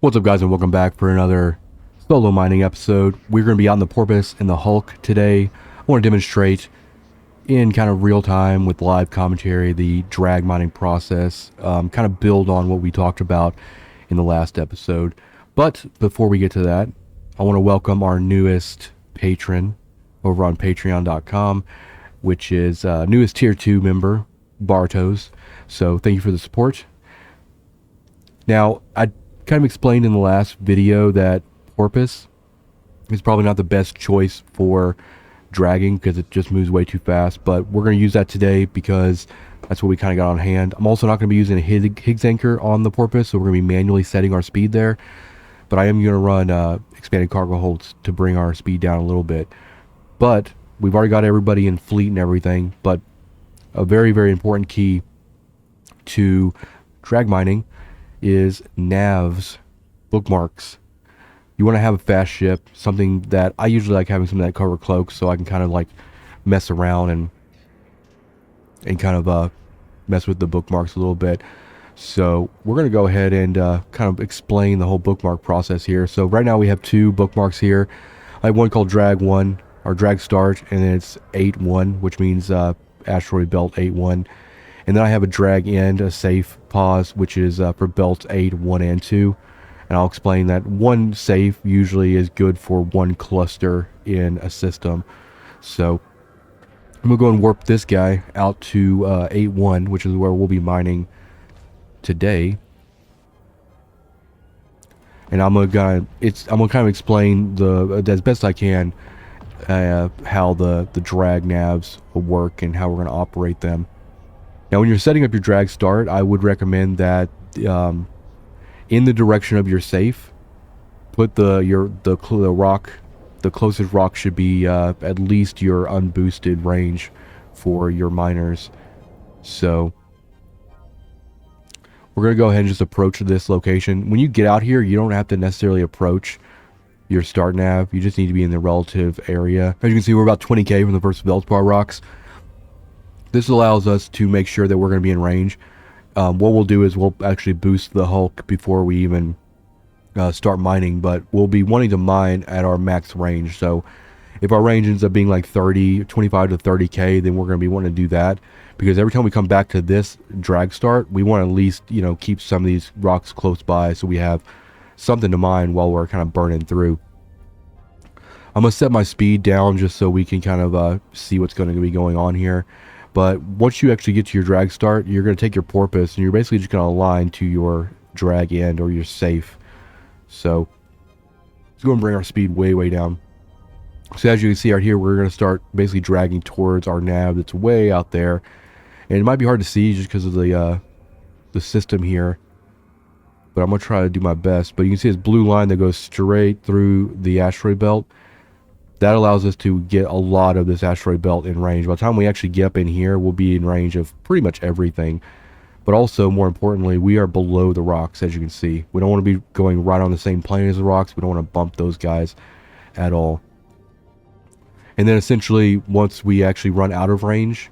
What's up, guys, and welcome back for another solo mining episode. We're going to be out in the Porpoise and the Hulk today. I want to demonstrate in kind of real time with live commentary the drag mining process, kind of build on what we talked about in the last episode. But before we get to that, I want to welcome our newest patron over on patreon.com, which is newest tier 2 member, Bartos. So thank you for the support. Now, I kind of explained in the last video that Porpoise is probably not the best choice for dragging because it just moves way too fast, but we're going to use that today because that's what we kind of got on hand. I'm also not going to be using a Higgs anchor on the Porpoise, so we're going to be manually setting our speed there, but I am going to run expanded cargo holds to bring our speed down a little bit. But we've already got everybody in fleet and everything, but a very, very important key to drag mining is navs, bookmarks. You want to have a fast ship, something that I usually like having something that cover cloaks, so I can kind of like mess around and kind of mess with the bookmarks a little bit. So we're going to go ahead and kind of explain the whole bookmark process here. So right now we have two bookmarks here. I have one called drag 1 or drag start, and then it's 8-1, which means asteroid belt 8-1. And then I have a drag end, a safe pause, which is for belts 8, 1, and 2. And I'll explain that one safe usually is good for one cluster in a system. So I'm going to go and warp this guy out to 8-1, which is where we'll be mining today. And I'm going to kind of explain as best I can how the drag navs will work and how we're going to operate them. Now, when you're setting up your drag start, I would recommend that in the direction of your safe, put the closest rock should be at least your unboosted range for your miners. So we're going to go ahead and just approach this location. When you get out here, you don't have to necessarily approach your start nav. You just need to be in the relative area. As you can see, we're about 20k from the first Feldspar rocks. This allows us to make sure that we're going to be in range. What we'll do is we'll actually boost the Hulk before we even start mining, but we'll be wanting to mine at our max range. So if our range ends up being like 25 to 30k, then we're going to be wanting to do that, because every time we come back to this drag start, we want to at least, keep some of these rocks close by so we have something to mine while we're kind of burning through. I'm going to set my speed down just so we can kind of see what's going to be going on here. But once you actually get to your drag start, you're going to take your Porpoise and you're basically just going to align to your drag end or your safe. So let's go and bring our speed way, way down. So as you can see right here, we're going to start basically dragging towards our nav that's way out there. And it might be hard to see just because of the system here, but I'm going to try to do my best. But you can see this blue line that goes straight through the asteroid belt. That allows us to get a lot of this asteroid belt in range. By the time we actually get up in here, we'll be in range of pretty much everything. But also, more importantly, we are below the rocks, as you can see. We don't want to be going right on the same plane as the rocks. We don't want to bump those guys at all. And then essentially, once we actually run out of range,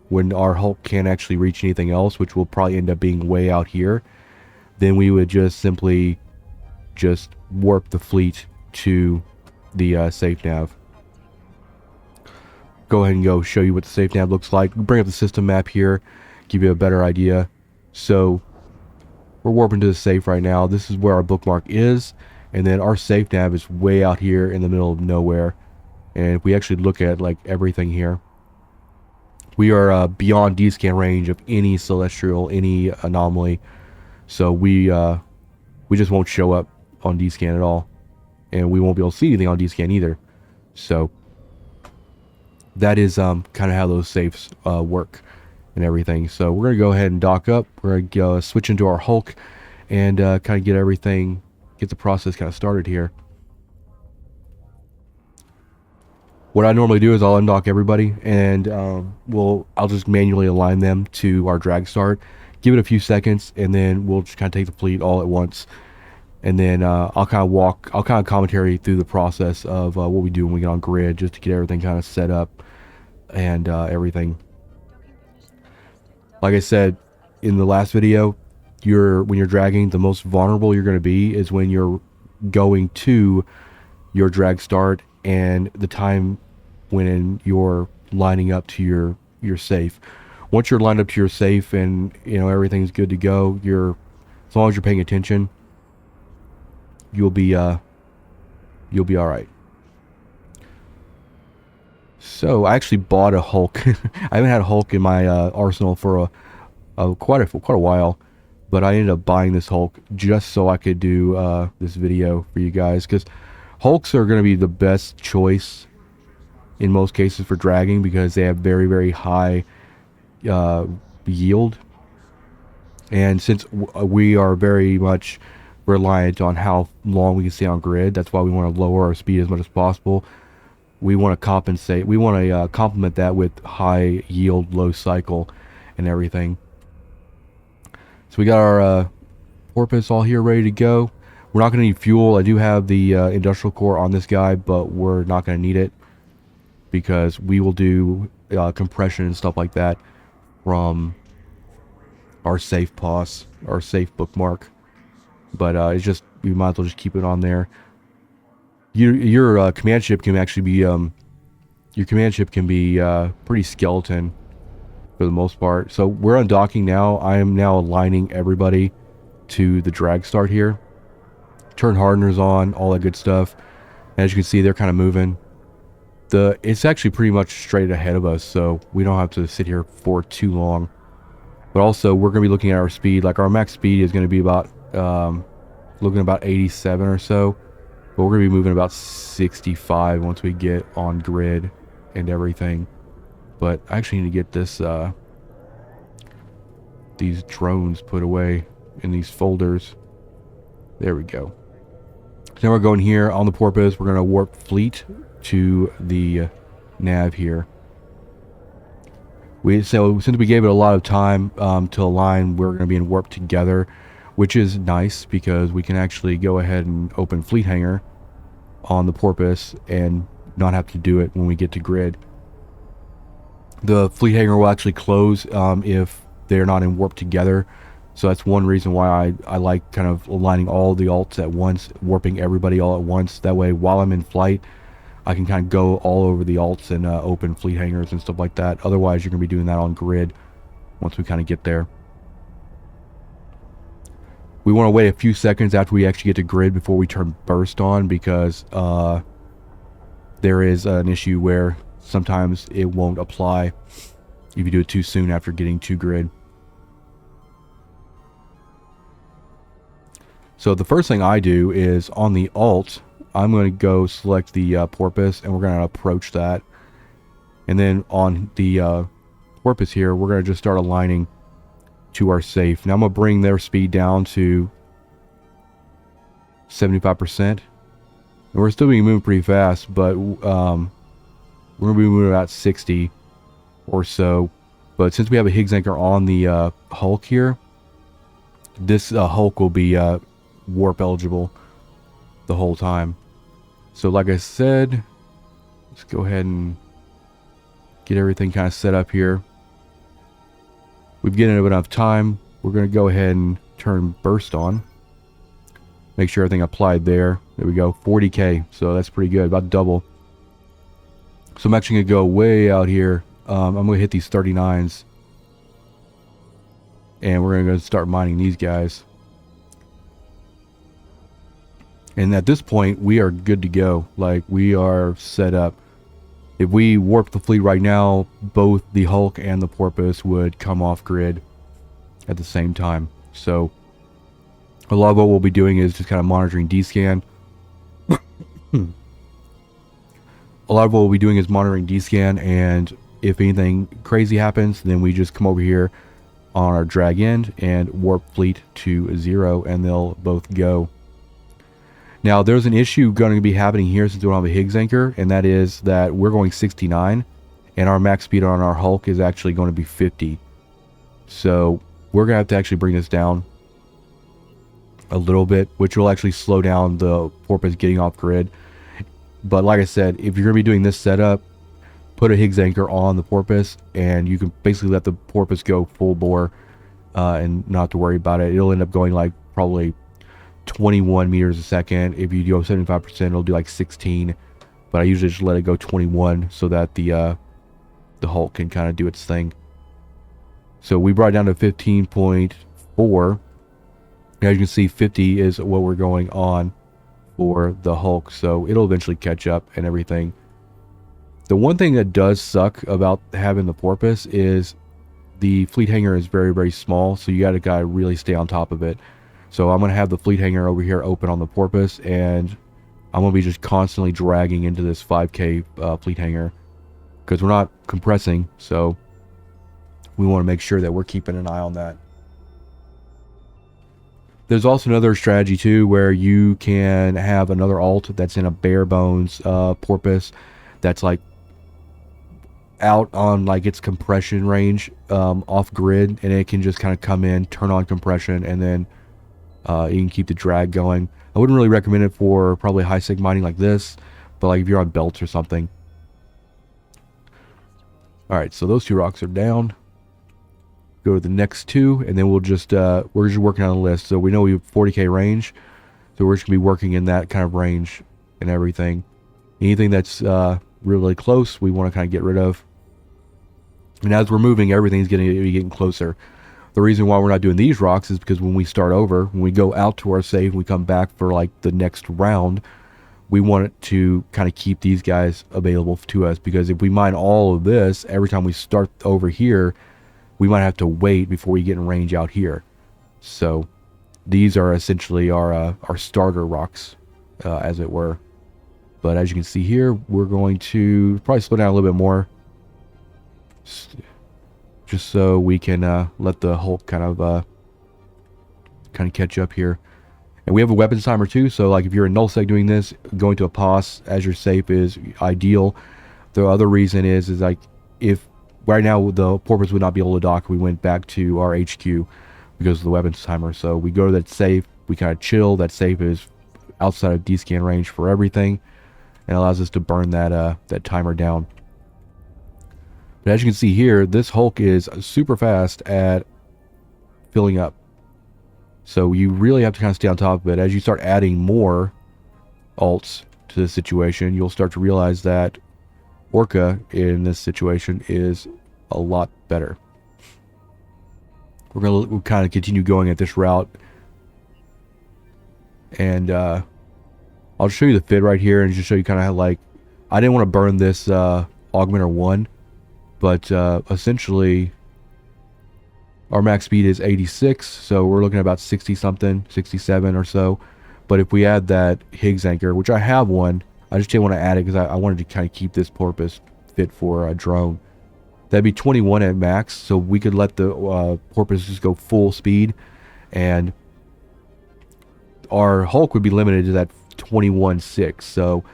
when our Hulk can't actually reach anything else, which will probably end up being way out here, then we would just simply warp the fleet to the safe nav. Go ahead and go show you what the safe nav looks like. Bring up the system map here, give you a better idea. So we're warping to the safe right now. This is where our bookmark is, and then our safe nav is way out here in the middle of nowhere. And if we actually look at like everything here, we are beyond D-scan range of any celestial, any anomaly. So we just won't show up on D-scan at all. And we won't be able to see anything on D-scan either. So that is kind of how those safes work and everything. So we're going to go ahead and dock up. We're going to switch into our Hulk and kind of get the process kind of started here. What I normally do is I'll undock everybody, and I'll just manually align them to our drag start. Give it a few seconds, and then we'll just kind of take the fleet all at once. And then I'll kind of commentary through the process of what we do when we get on grid, just to get everything kind of set up and everything. Like I said in the last video, when you're dragging, the most vulnerable you're going to be is when you're going to your drag start and the time when you're lining up to your safe. Once you're lined up to your safe and everything's good to go, as long as you're paying attention, you'll be all right. So I actually bought a Hulk. I haven't had a Hulk in my arsenal for quite a while, but I ended up buying this Hulk just so I could do this video for you guys, because Hulks are going to be the best choice in most cases for dragging because they have very, very high yield. And since we are very much reliant on how long we can stay on grid, that's why we want to lower our speed as much as possible. We want to compensate. We want to complement that with high yield, low cycle, and everything. So we got our Porpoise all here ready to go. We're not going to need fuel. I do have the industrial core on this guy, but we're not going to need it because we will do compression and stuff like that from our safe POS, our safe bookmark. But it's just, we might as well just keep it on there. Your command ship can actually be pretty skeleton for the most part. So we're undocking now. I am now aligning everybody to the drag start here. Turn hardeners on, all that good stuff. As you can see, they're kind of moving. It's actually pretty much straight ahead of us, so we don't have to sit here for too long. But also, we're going to be looking at our speed. Like, our max speed is going to be about looking about 87 or so. But we're going to be moving about 65 once we get on grid and everything. But I actually need to get these drones put away in these folders. There we go. So now we're going here on the Porpoise. We're going to warp fleet to the nav here. So since we gave it a lot of time to align, we're going to be in warp together, which is nice because we can actually go ahead and open fleet hangar on the Porpoise and not have to do it when we get to grid. The fleet hangar will actually close if they're not in warp together. So that's one reason why I like kind of aligning all the alts at once, warping everybody all at once. That way, while I'm in flight, I can kind of go all over the alts and open fleet hangars and stuff like that. Otherwise, you're going to be doing that on grid once we kind of get there. We want to wait a few seconds after we actually get to grid before we turn burst on, because there is an issue where sometimes it won't apply if you do it too soon after getting to grid. So the first thing I do is on the alt, I'm going to go select the Porpoise, and we're going to approach that. And then on the Porpoise here, we're going to just start aligning to our safe. Now I'm going to bring their speed down to 75%. And we're still being moving pretty fast, but we're going to be moving about 60 or so. But since we have a Higgs anchor on the Hulk here, this Hulk will be warp eligible the whole time. So like I said, let's go ahead and get everything kind of set up here. We've given it enough time. We're going to go ahead and turn burst on. Make sure everything applied there. There we go, 40k. So that's pretty good, about double. So I'm actually going to go way out here. I'm going to hit these 39s. And we're going to start mining these guys. And at this point, we are good to go. Like, we are set up. If we warp the fleet right now, both the Hulk and the Porpoise would come off grid at the same time. So a lot of what we'll be doing is just kind of monitoring D-scan. A lot of what we'll be doing is monitoring D-scan, and if anything crazy happens, then we just come over here on our drag end and warp fleet to 0, and they'll both go. Now, there's an issue going to be happening here since we don't have a Higgs anchor, and that is that we're going 69, and our max speed on our Hulk is actually going to be 50. So we're going to have to actually bring this down a little bit, which will actually slow down the Porpoise getting off grid. But like I said, if you're going to be doing this setup, put a Higgs anchor on the Porpoise, and you can basically let the Porpoise go full bore and not to worry about it. It'll end up going like probably 21 meters a second. If you go 75%, it'll do like 16. But I usually just let it go 21 so that the Hulk can kind of do its thing. So we brought it down to 15.4. As you can see, 50 is what we're going on for the Hulk. So it'll eventually catch up and everything. The one thing that does suck about having the Porpoise is the fleet hanger is very, very small. So you gotta really stay on top of it. So I'm going to have the fleet hanger over here open on the Porpoise, and I'm going to be just constantly dragging into this 5K fleet hanger because we're not compressing, so we want to make sure that we're keeping an eye on that. There's also another strategy too where you can have another alt that's in a bare bones Porpoise that's like out on like its compression range off grid, and it can just kind of come in, turn on compression, and then you can keep the drag going. I wouldn't really recommend it for probably high sig mining like this, but like if you're on belts or something. Alright, so those two rocks are down. Go to the next two, and then we're just working on a list. So we know we have 40k range, so we're just gonna be working in that kind of range and everything. Anything that's really close, we want to kind of get rid of. And as we're moving, everything's getting closer. The reason why we're not doing these rocks is because when we start over, when we go out to our save, we come back for like the next round, we want it to kind of keep these guys available to us, because if we mine all of this, every time we start over here, we might have to wait before we get in range out here. So these are essentially our starter rocks, as it were. But as you can see here, we're going to probably slow down a little bit more, just so we can let the Hulk kind of catch up here. And we have a weapons timer too, so like if you're in nullsec doing this, going to a pos as your safe is ideal. The other reason is like if right now the Porpoise would not be able to dock, we went back to our HQ because of the weapons timer. So we go to that safe, we kind of chill. That safe is outside of D-scan range for everything, and allows us to burn that that timer down. But as you can see here, this Hulk is super fast at filling up. So you really have to kind of stay on top of it. As you start adding more alts to the situation, you'll start to realize that Orca in this situation is a lot better. We'll kind of continue going at this route. And I'll just show you the fit right here and just show you kind of how, like, I didn't want to burn this Augmenter 1. But essentially, our max speed is 86, so we're looking at about 60 something, 67 or so. But if we add that Higgs anchor, which I have one, I just didn't want to add it because I wanted to kind of keep this Porpoise fit for a drone. That'd be 21 at max, so we could let the Porpoise just go full speed, and our Hulk would be limited to that 21.6. So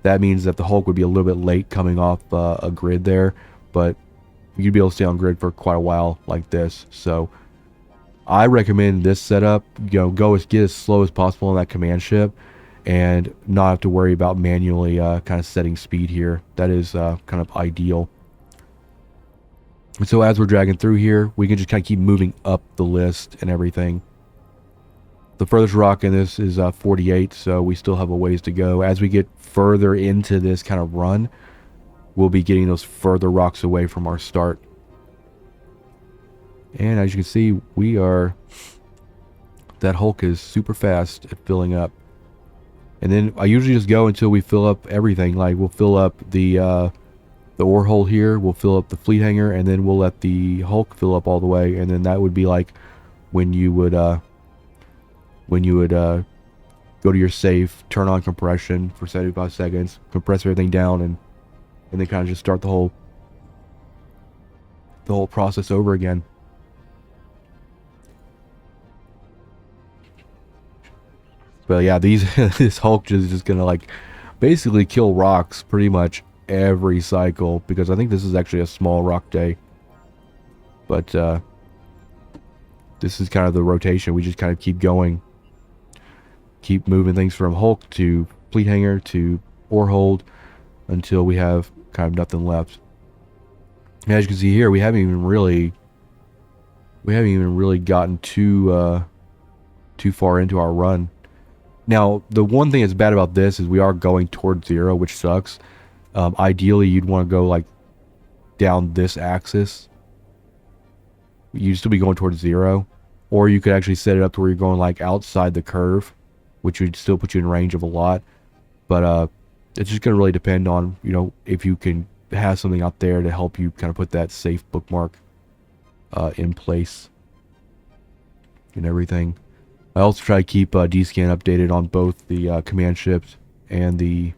that means that the Hulk would be a little bit late coming off a grid there. But you'd be able to stay on grid for quite a while like this. So I recommend this setup. You know, get as slow as possible on that command ship and not have to worry about manually kind of setting speed here. That is kind of ideal. And so as we're dragging through here, we can just kind of keep moving up the list and everything. The furthest rock in this is 48, so we still have a ways to go. As we get further into this kind of run, we'll be getting those further rocks away from our start. And as you can see, that Hulk is super fast at filling up. And then I usually just go until we fill up everything. Like we'll fill up the ore hole here, we'll fill up the fleet hanger, and then we'll let the Hulk fill up all the way. And then that would be like when you would go to your safe, turn on compression for 75 seconds, compress everything down, and then kind of just start the whole process over again. But yeah, this Hulk is just gonna like basically kill rocks pretty much every cycle, because I think this is actually a small rock day. But this is kind of the rotation. We just kind of keep going, keep moving things from Hulk to fleet hanger to ore hold until we have kind of nothing left. And as you can see here, we haven't even really We haven't even really gotten too far into our run. Now, the one thing that's bad about this is we are going towards 0, which sucks. Ideally, you'd want to go like down this axis. You'd still be going towards 0. Or you could actually set it up to where you're going like outside the curve, which would still put you in range of a lot. But it's just going to really depend on, you know, if you can have something out there to help you kind of put that safe bookmark in place and everything. I also try to keep DScan updated on both the command ships and the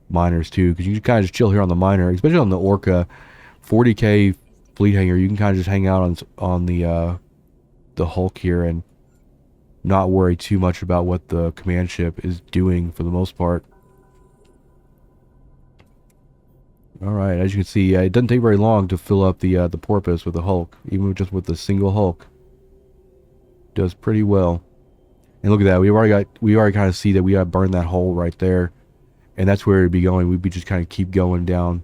miners too, because you can kind of just chill here on the miner, especially on the Orca 40k fleet hangar. You can kind of just hang out on the Hulk here and not worry too much about what the command ship is doing for the most part. All right, as you can see, it doesn't take very long to fill up the Porpoise with the Hulk, even just with the single Hulk. Does pretty well. And look at that, we already kind of see that we got to burn that hole right there, and that's where it'd be going. We'd be just kind of keep going down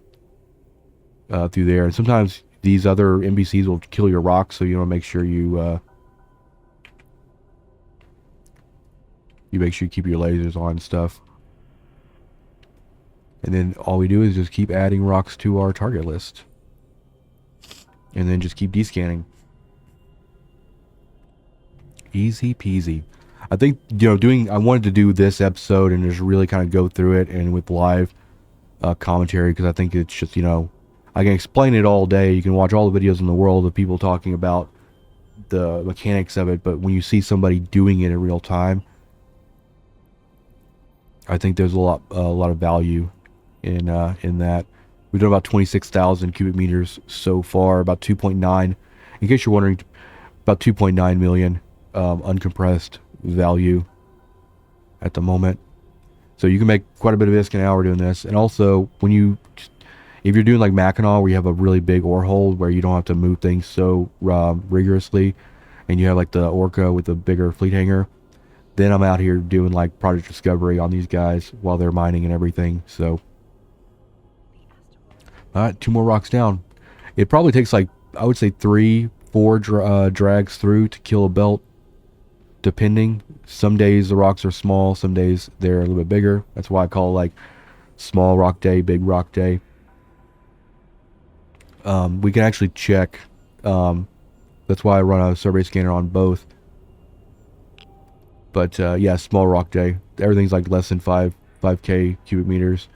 through there. And sometimes these other NBCs will kill your rocks, so you want to make sure you make sure you keep your lasers on and stuff. And then all we do is just keep adding rocks to our target list, and then just keep descanning. Easy peasy. I think, you know, I wanted to do this episode and just really kind of go through it and with live commentary, because I think it's just, you know, I can explain it all day. You can watch all the videos in the world of people talking about the mechanics of it, but when you see somebody doing it in real time, I think there's a lot of value in that. We've done about 26,000 cubic meters so far, about 2.9. In case you're wondering, about 2.9 million uncompressed value at the moment. So you can make quite a bit of ISK an hour doing this. And also, if you're doing like Mackinac, where you have a really big ore hold where you don't have to move things so rigorously, and you have like the Orca with a bigger fleet hangar, then I'm out here doing like Project Discovery on these guys while they're mining and everything. So, all right, 2 more rocks down. It probably takes like, I would say 3-4 drags through to kill a belt, depending. Some days the rocks are small, some days they're a little bit bigger. That's why I call it like small rock day, big rock day. We can actually check. That's why I run a survey scanner on both. But yeah, small rock day. Everything's like less than 5k cubic meters.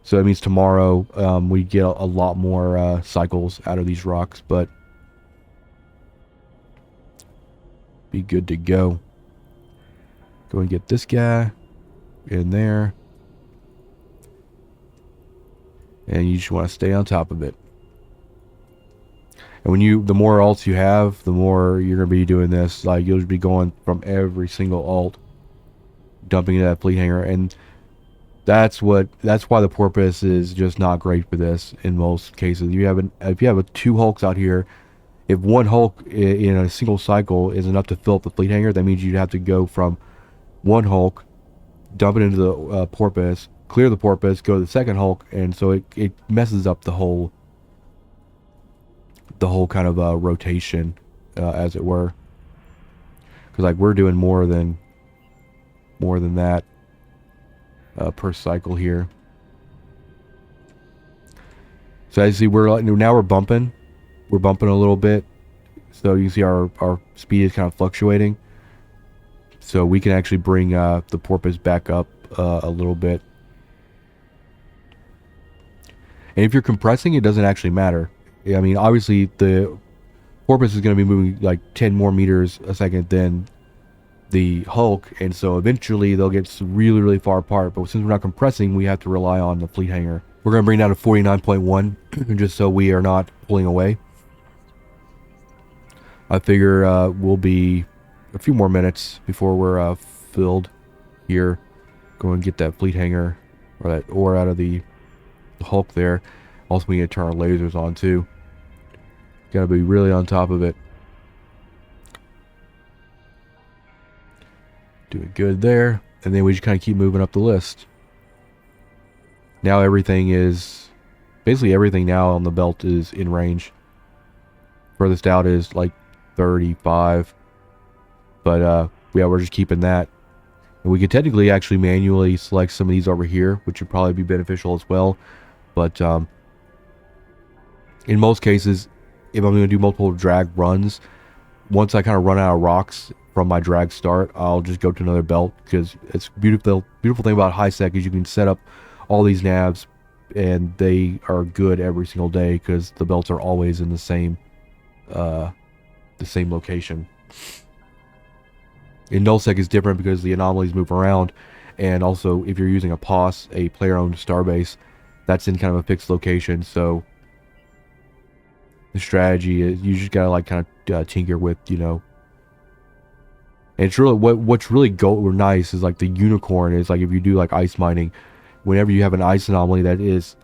So that means tomorrow we get a lot more cycles out of these rocks, but be good to go. Go and get this guy in there. And you just want to stay on top of it. And the more alts you have, the more you're going to be doing this. Like, you'll just be going from every single alt, dumping into that fleet hangar. And that's why the Porpoise is just not great for this in most cases. If you have 2 hulks out here, if one hulk in a single cycle is enough to fill up the fleet hangar, that means you'd have to go from one hulk, dump it into the Porpoise, clear the Porpoise, go to the second hulk, and so it messes up the whole kind of rotation, as it were. Because like we're doing more than that per cycle here. So as you see, now we're bumping a little bit, so you can see our speed is kind of fluctuating. So we can actually bring the Porpoise back up a little bit. And if you're compressing, it doesn't actually matter. I mean, obviously the Porpoise is going to be moving like 10 more meters a second than the Hulk, and so eventually they'll get really, really far apart. But since we're not compressing, we have to rely on the fleet hangar. We're going to bring down to 49.1 just so we are not pulling away. I figure we'll be a few more minutes before we're filled here. Go and get that fleet hangar or that ore out of the Hulk there. Also, we need to turn our lasers on too. Gotta be really on top of it. Doing good there. And then we just kind of keep moving up the list. Now basically everything now on the belt is in range. Furthest out is like 35. But yeah, we're just keeping that. And we could technically actually manually select some of these over here, which would probably be beneficial as well. But in most cases, if I'm going to do multiple drag runs, once I kind of run out of rocks from my drag start, I'll just go to another belt, because it's beautiful thing about high sec is you can set up all these navs and they are good every single day because the belts are always in the same location. In nullsec is different because the anomalies move around, and also if you're using a POS, a player-owned starbase, that's in kind of a fixed location. So the strategy is you just gotta like kind of tinker with, you know. And it's really what's really nice is like the unicorn is like if you do like ice mining, whenever you have an ice anomaly that is,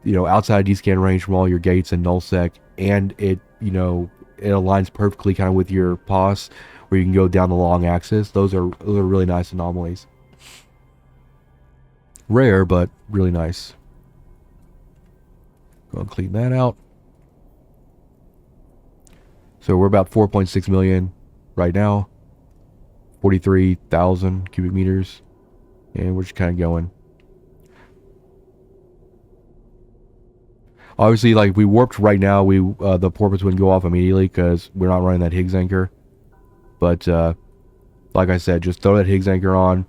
you know, outside D-scan range from all your gates and nullsec, and it, you know, it aligns perfectly kind of with your POS, where you can go down the long axis. Those are really nice anomalies. Rare, but really nice. Go and clean that out. So we're about 4.6 million right now. 43,000 cubic meters. And we're just kind of going. Obviously, like, if we warped right now, the Porpoise wouldn't go off immediately because we're not running that Higgs anchor. But like I said, just throw that Higgs anchor on,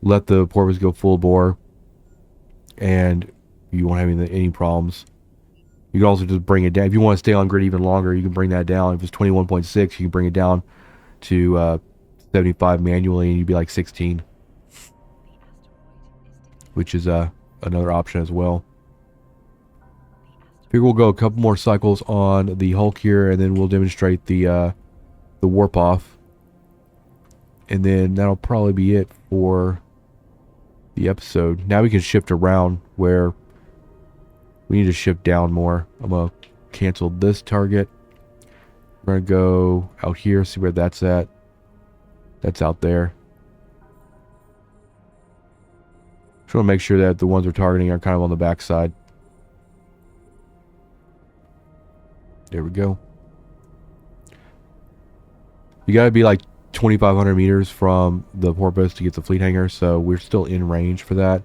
let the Porpoise go full bore, and you won't have any problems. You can also just bring it down. If you want to stay on grid even longer, you can bring that down. If it's 21.6, you can bring it down to 75 manually, and you'd be like 16. Which is another option as well. Figure we'll go a couple more cycles on the Hulk here, and then we'll demonstrate the warp off. And then that'll probably be it for the episode. Now we can shift around where we need to shift down more. I'm going to cancel this target. We're going to go out here, see where that's at. That's out there. Just want to make sure that the ones we're targeting are kind of on the back side. There we go. You got to be like 2,500 meters from the Porpoise to get the fleet hangar, so we're still in range for that.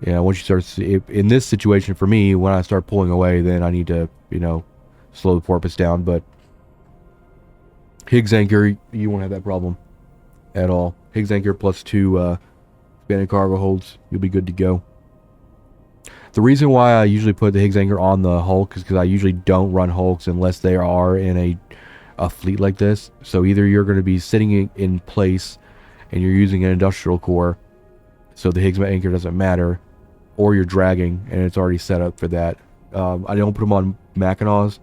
Yeah, once you start in this situation for me, when I start pulling away, then I need to, you know, slow the Porpoise down. But Higgs anchor, you won't have that problem at all. Higgs anchor plus 2 expanded cargo holds, you'll be good to go. The reason why I usually put the Higgs anchor on the Hulk is because I usually don't run Hulks unless they are in a fleet like this. So either you're going to be sitting in place and you're using an industrial core, so the Higgs anchor doesn't matter, or you're dragging and it's already set up for that. I don't put them on Mackinaws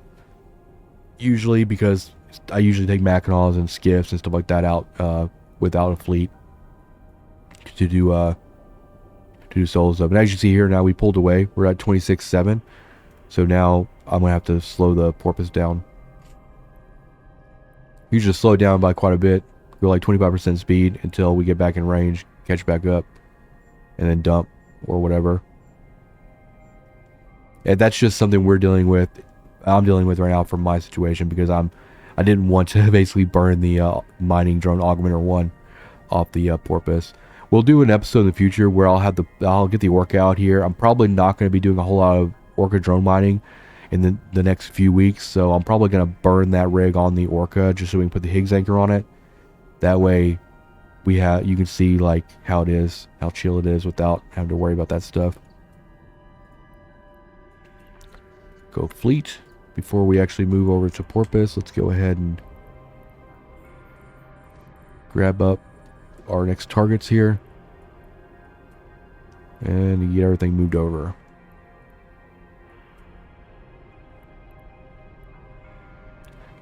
usually because I usually take Mackinaws and skiffs and stuff like that out without a fleet to do solo stuff. And as you see here, now we pulled away. We're at 26.7. So now I'm going to have to slow the Porpoise down. You just slow it down by quite a bit. Go like 25% speed until we get back in range, catch back up, and then dump or whatever. And that's just something I'm dealing with right now from my situation, because I didn't want to basically burn the mining drone augmenter 1 off the Porpoise. We'll do an episode in the future where I'll get the Orca out here. I'm probably not going to be doing a whole lot of Orca drone mining in the next few weeks, so I'm probably going to burn that rig on the Orca just so we can put the Higgs anchor on it. That way you can see like how chill it is without having to worry about that stuff. Go fleet. Before we actually move over to Porpoise, let's go ahead and grab up our next targets here and get everything moved over.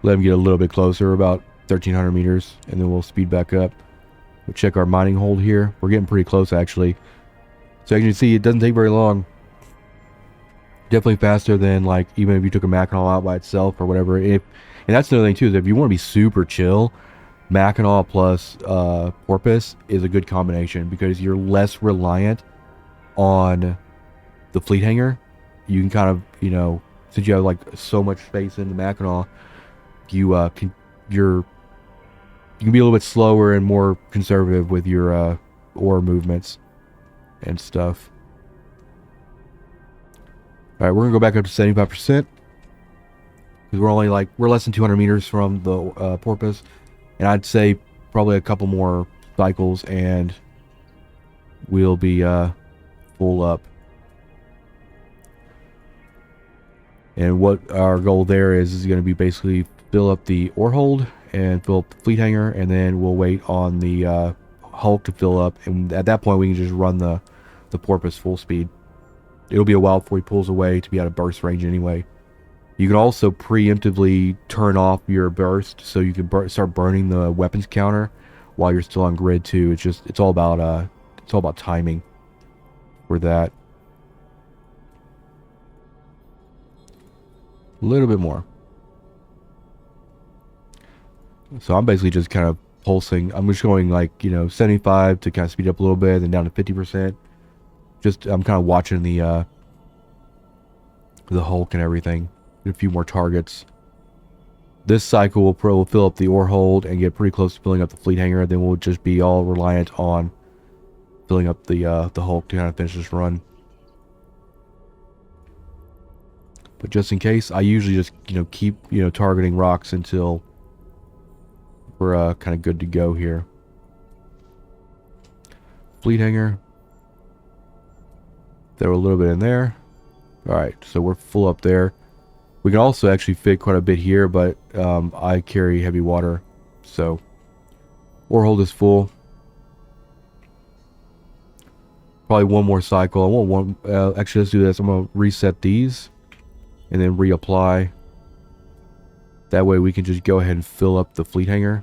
Let them get a little bit closer, about 1,300 meters, and then we'll speed back up. We'll check our mining hold here. We're getting pretty close actually. So as you can see, it doesn't take very long. Definitely faster than like even if you took a Mackinaw out by itself or whatever. And that's another thing too, is if you want to be super chill, Mackinaw plus Porpoise is a good combination because you're less reliant on the fleet hangar. You can kind of, you know, since you have like so much space in the Mackinaw, you can be a little bit slower and more conservative with your ore movements and stuff. All right, we're gonna go back up to 75% because we're less than 200 meters from the Porpoise, and I'd say probably a couple more cycles and we'll be full up. And what our goal there is going to be basically fill up the ore hold and fill up the fleet hangar, and then we'll wait on the Hulk to fill up, and at that point we can just run the Porpoise full speed. It'll be a while before he pulls away to be out of burst range anyway. You can also preemptively turn off your burst so you can start burning the weapons counter while you're still on grid too. It's all about timing for that. A little bit more. So I'm basically just kind of pulsing. I'm just going like, 75 to kind of speed up a little bit, then down to 50%. I'm kind of watching the Hulk and everything. A few more targets. This cycle will fill up the ore hold and get pretty close to filling up the fleet hangar. Then we'll just be all reliant on filling up the Hulk to kind of finish this run. But just in case, I usually just keep targeting rocks until we're kind of good to go here. Fleet hangar. Throw a little bit in there. All right, so we're full up there. We can also actually fit quite a bit here, but I carry heavy water, so ore hold is full. Probably one more cycle. I want one. Actually, let's do this. I'm gonna reset these and then reapply. That way we can just go ahead and fill up the fleet hangar,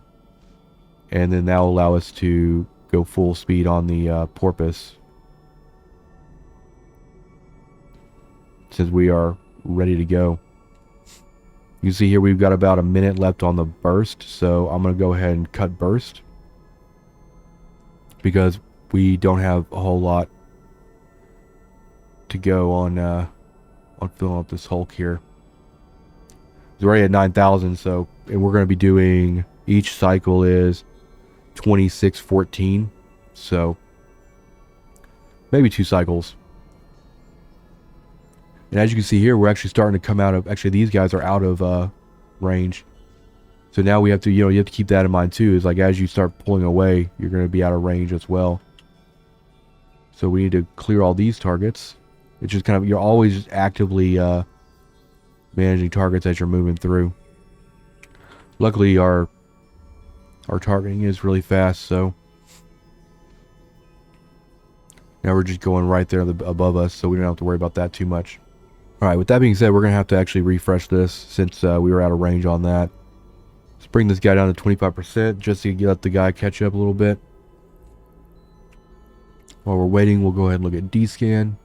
and then that will allow us to go full speed on the Porpoise, since we are ready to go. You can see here we've got about a minute left on the burst, so I'm going to go ahead and cut burst because we don't have a whole lot to go on filling up this Hulk here. It's already at 9,000, so, and we're going to be doing, each cycle is 2614, so maybe 2 cycles. And as you can see here, we're actually starting to come out of, actually these guys are out of range. So now we have to, you have to keep that in mind too, is like as you start pulling away, you're going to be out of range as well. So we need to clear all these targets. It's just kind of, you're always just actively managing targets as you're moving through. Luckily our targeting is really fast, so now we're just going right there above us, so we don't have to worry about that too much. Alright, with that being said, we're going to have to actually refresh this since we were out of range on that. Let's bring this guy down to 25% just to let the guy catch up a little bit. While we're waiting, we'll go ahead and look at D-scan.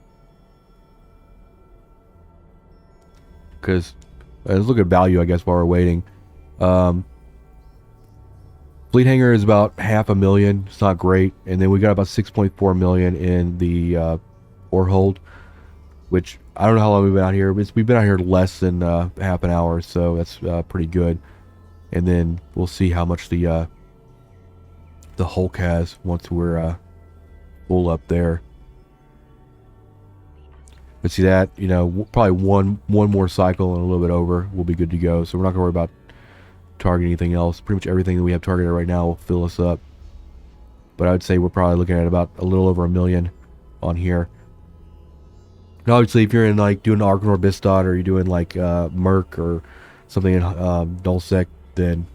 Because, let's look at value, I guess, while we're waiting. Fleet hangar is about 500,000. It's not great. And then we got about 6.4 million in the ore hold, which I don't know how long we've been out here. We've been out here less than half an hour, so that's pretty good. And then we'll see how much the Hulk has once we're full up there. But see that, probably one more cycle and a little bit over, we'll be good to go. So we're not gonna worry about targeting anything else. Pretty much everything that we have targeted right now will fill us up. But I would say we're probably looking at about a little over 1 million on here. Now, obviously, if you're in like doing Argon or Bistad, or you're doing like Merc or something in Nullsec, then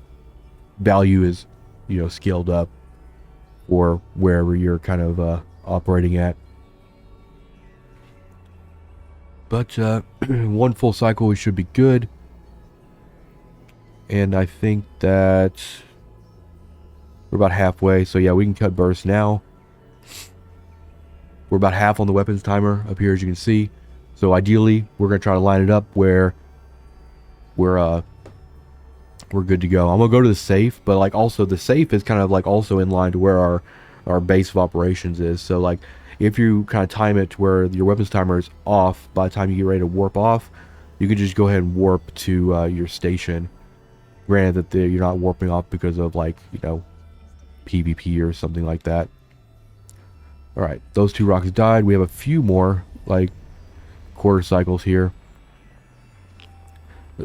value is scaled up, or wherever you're kind of operating at. But one full cycle we should be good. And I think that we're about halfway. So yeah, we can cut burst now. We're about half on the weapons timer up here, as you can see. So ideally, we're going to try to line it up where we're good to go. I'm going to go to the safe, but like also the safe is kind of like also in line to where our base of operations is. So like if you kind of time it to where your weapons timer is off by the time you get ready to warp off, you can just go ahead and warp to your station. Granted that you're not warping off because of like, you know, PvP or something like that. All right, those 2 rockets died. We have a few more like quarter cycles here.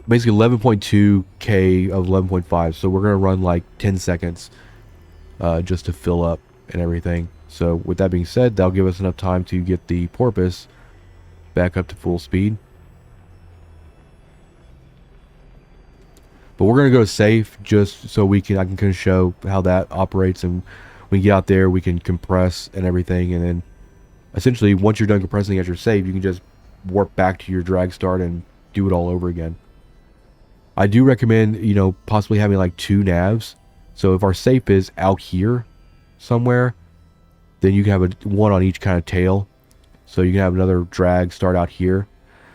Basically 11.2k of 11.5. So we're gonna run like 10 seconds just to fill up and everything. So with that being said, that'll give us enough time to get the Porpoise back up to full speed. But we're gonna go safe just so I can kind of show how that operates, and when you get out there we can compress and everything, and then essentially once you're done compressing at your safe, you can just warp back to your drag start and do it all over again. I do recommend, you know, possibly having like 2 navs. So if our safe is out here somewhere, then you can have one on each kind of tail. So you can have another drag start out here.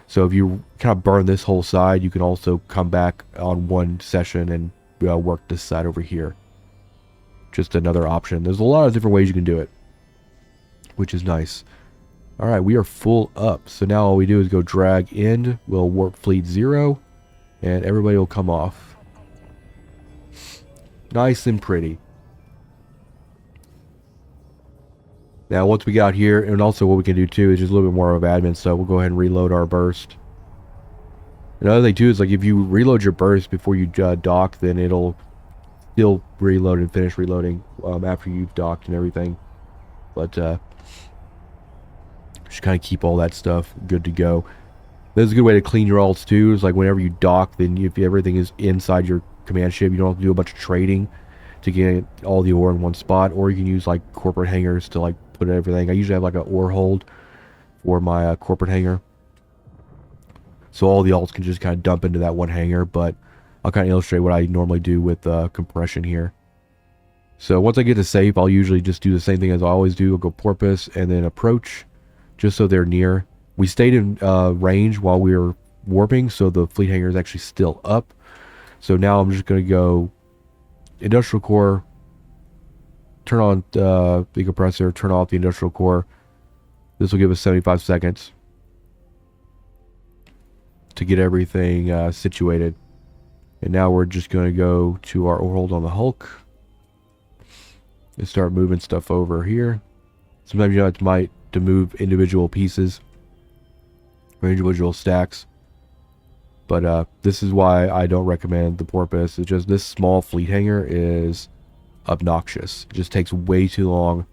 So if you kind of burn this whole side, you can also come back on one session and work this side over here. Just another option. There's a lot of different ways you can do it, which is nice. All right, we are full up. So now all we do is go drag in. We'll warp fleet 0, and everybody will come off. Nice and pretty. Now once we get out here, and also what we can do too is just a little bit more of admin, so we'll go ahead and reload our burst. Another thing too is like if you reload your burst before you dock, then it'll still reload and finish reloading after you've docked and everything. But just kind of keep all that stuff good to go. This is a good way to clean your alts too. Is like whenever you dock, then if everything is inside your command ship, you don't have to do a bunch of trading to get all the ore in one spot, or you can use like corporate hangars to like put everything. I usually have like an ore hold for my corporate hangar, so all the alts can just kind of dump into that one hangar. But I'll kind of illustrate what I normally do with compression here. So once I get to safe, I'll usually just do the same thing as I always do. I'll go Porpoise and then approach, just so they're near. We stayed in range while we were warping, so the fleet hangar is actually still up. So now I'm just going to go industrial core, turn on the compressor, turn off the industrial core. This will give us 75 seconds to get everything situated. And now we're just going to go to our hold on the Hulk and start moving stuff over here. Sometimes you might to move individual pieces or individual stacks. But this is why I don't recommend the Porpoise. It's just this small fleet hangar is obnoxious. It just takes way too long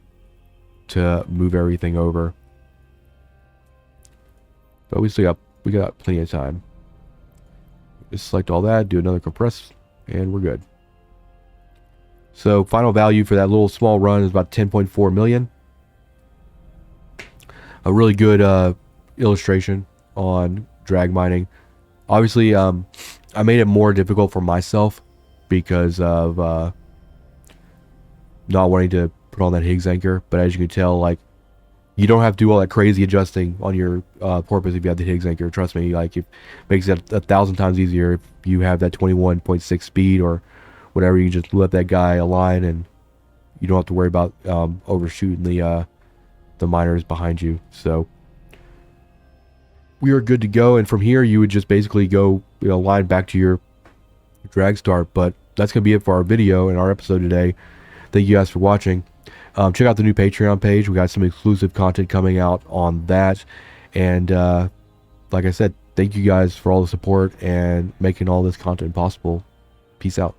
to move everything over. But we got plenty of time. Just select all that, do another compress, and we're good. So final value for that little small run is about 10.4 million. A really good illustration on drag mining. Obviously, I made it more difficult for myself because of not wanting to put on that Higgs anchor. But as you can tell, like, you don't have to do all that crazy adjusting on your Porpoise if you have the Higgs anchor. Trust me, like, it makes it 1,000 times easier if you have that 21.6 speed or whatever. You just let that guy align, and you don't have to worry about overshooting the miners behind you. So we are good to go, and from here you would just basically go, you know, line back to your drag start. But that's gonna be it for our video and our episode today. Thank you guys for watching. Check out the new Patreon page. We got some exclusive content coming out on that, and like I said, thank you guys for all the support and making all this content possible. Peace out.